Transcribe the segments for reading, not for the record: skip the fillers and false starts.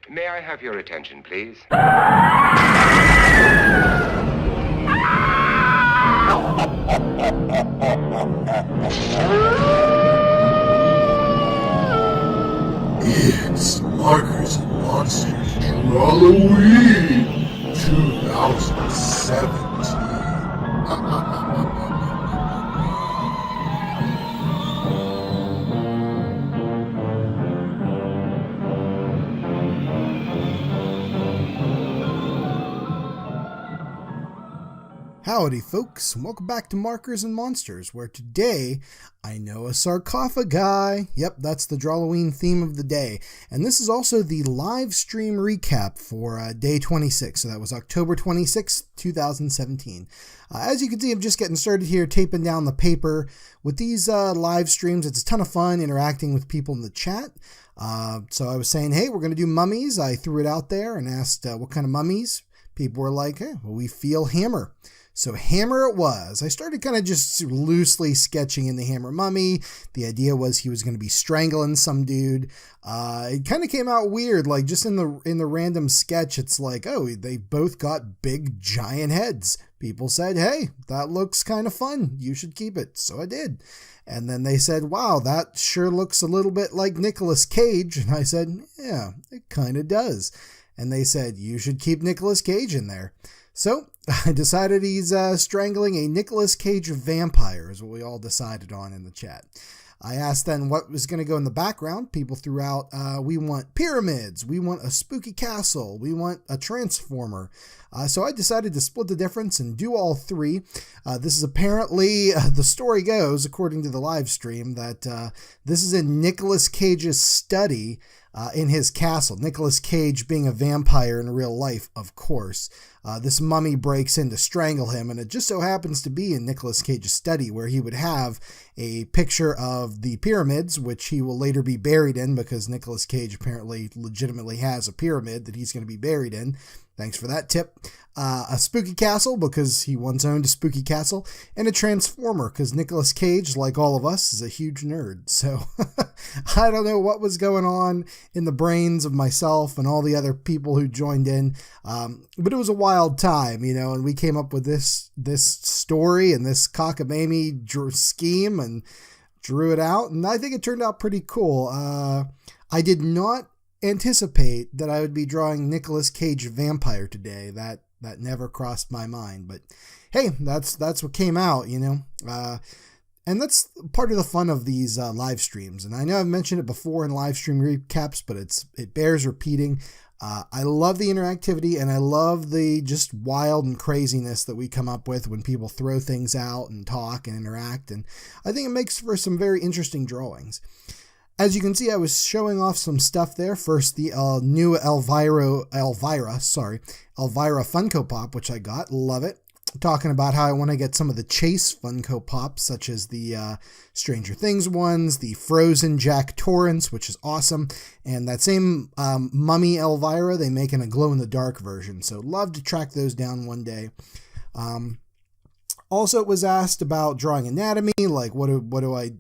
May I have your attention, please? It's Markers and Monsters Drawlloween 2017. Howdy folks, welcome back to Markers and Monsters, where today I know a Sarcophoguy. Yep, that's the Drawlloween theme of the day. And this is also the live stream recap for day 26, so that was October 26th, 2017. As you can see, I'm just getting started here, taping down the paper. With these live streams, it's a ton of fun interacting with people in the chat. So I was saying, hey, we're going to do mummies. I threw it out there and asked what kind of mummies. People were like, hey, well, we feel Hammer. So Hammer it was. I started kind of just loosely sketching in the Hammer mummy. The idea was he was going to be strangling some dude. It kind of came out weird, like just in the random sketch, it's like, oh, they both got big giant heads. People said, hey, that looks kind of fun. You should keep it. So I did. And then they said, wow, that sure looks a little bit like Nicolas Cage. And I said, yeah, it kind of does. And they said, you should keep Nicolas Cage in there. So I decided he's strangling a Nicolas Cage vampire, is what we all decided on in the chat. I asked then what was going to go in the background. People threw out, we want pyramids, we want a spooky castle, we want a transformer. So I decided to split the difference and do all three. This is apparently, the story goes, according to the live stream, that this is in Nicolas Cage's study in his castle. Nicolas Cage being a vampire in real life, of course. This mummy breaks in to strangle him, and it just so happens to be in Nicolas Cage's study, where he would have a picture of the pyramids, which he will later be buried in, because Nicolas Cage apparently legitimately has a pyramid that he's going to be buried in. Thanks for that tip. A spooky castle, because he once owned a spooky castle, and a transformer, because Nicolas Cage, like all of us, is a huge nerd. So I don't know what was going on in the brains of myself and all the other people who joined in, but it was a wild time, and we came up with this story and this cockamamie scheme and drew it out, and I think it turned out pretty cool. I did not anticipate that I would be drawing Nicolas Cage vampire today. That never crossed my mind, but hey, that's what came out, and that's part of the fun of these live streams. And I know I've mentioned it before in live stream recaps, but it bears repeating. I love the interactivity, and I love the just wild and craziness that we come up with when people throw things out and talk and interact, and I think it makes for some very interesting drawings. As you can see, I was showing off some stuff there. First, the new Elvira Funko Pop, which I got. Love it. Talking about how I want to get some of the Chase Funko Pops, such as the Stranger Things ones, the Frozen Jack Torrance, which is awesome. And that same Mummy Elvira, they make in a glow-in-the-dark version. So love to track those down one day. Also, it was asked about drawing anatomy, like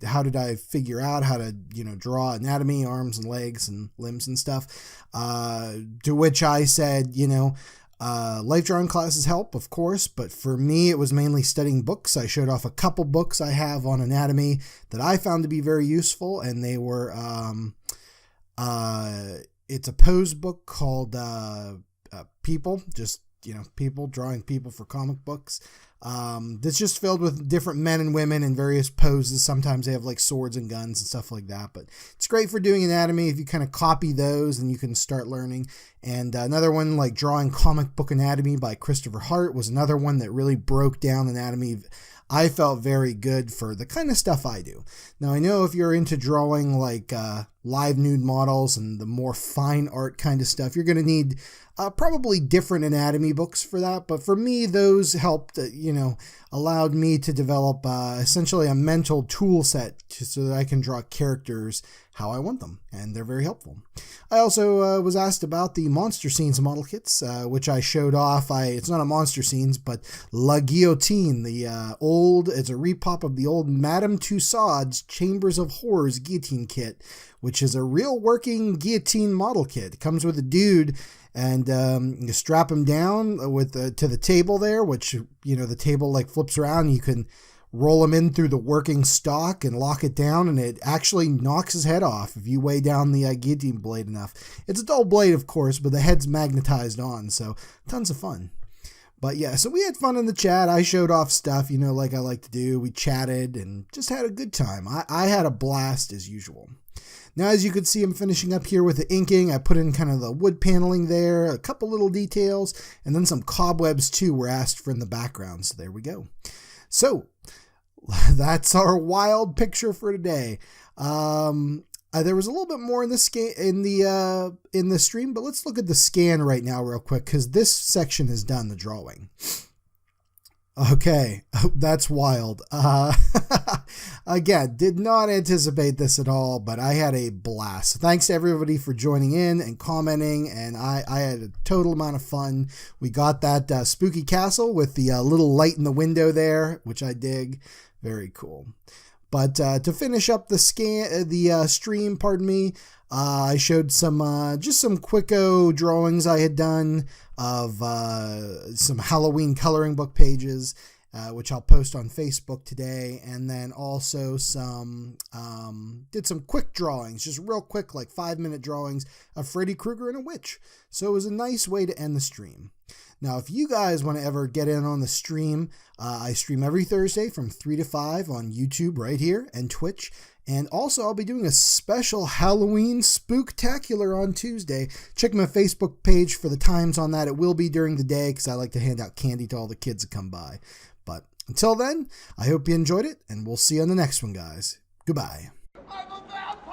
how did I figure out how to, draw anatomy, arms and legs and limbs and stuff. To which I said, life drawing classes help, of course, but for me, it was mainly studying books. I showed off a couple books I have on anatomy that I found to be very useful, and they were, it's a pose book called People, just, people, drawing people for comic books. That's just filled with different men and women in various poses. Sometimes they have like swords and guns and stuff like that, but it's great for doing anatomy. If you kind of copy those, and you can start learning. And another one, like drawing comic book anatomy by Christopher Hart, was another one that really broke down anatomy. I felt very good for the kind of stuff I do. Now, I know if you're into drawing like live nude models and the more fine art kind of stuff, you're going to need probably different anatomy books for that. But for me, those helped, allowed me to develop essentially a mental tool set so that I can draw characters how I want them, and they're very helpful. I also was asked about the Monster Scenes model kits, which I showed off. It's not a Monster Scenes, but La Guillotine, it's a repop of the old Madame Tussauds Chambers of Horrors guillotine kit, which is a real working guillotine model kit. It comes with a dude, and you strap him down to the table there, which, the table like flips around, and you can roll him in through the working stock and lock it down, and it actually knocks his head off if you weigh down the guillotine blade enough. It's a dull blade, of course, but the head's magnetized on, so tons of fun. But yeah, so we had fun in the chat. I showed off stuff, like I like to do. We chatted and just had a good time. I had a blast as usual. Now, as you can see, I'm finishing up here with the inking. I put in kind of the wood paneling there, a couple little details, and then some cobwebs too were asked for in the background. So there we go. So that's our wild picture for today. There was a little bit more in the in the stream, but let's look at the scan right now real quick, because this section is done, the drawing. Okay, that's wild. Again, did not anticipate this at all, but I had a blast. Thanks to everybody for joining in and commenting, and I had a total amount of fun. We got that spooky castle with the little light in the window there, which I dig. Very cool. But to finish up the stream, I showed just some quicko drawings I had done of some Halloween coloring book pages, which I'll post on Facebook today, and then also did some quick drawings, just real quick, like 5-minute drawings of Freddy Krueger and a witch. So it was a nice way to end the stream. Now, if you guys want to ever get in on the stream, I stream every Thursday from 3 to 5 on YouTube right here and Twitch. And also, I'll be doing a special Halloween spooktacular on Tuesday. Check my Facebook page for the times on that. It will be during the day because I like to hand out candy to all the kids that come by. But until then, I hope you enjoyed it, and we'll see you on the next one, guys. Goodbye. I'm a vampire!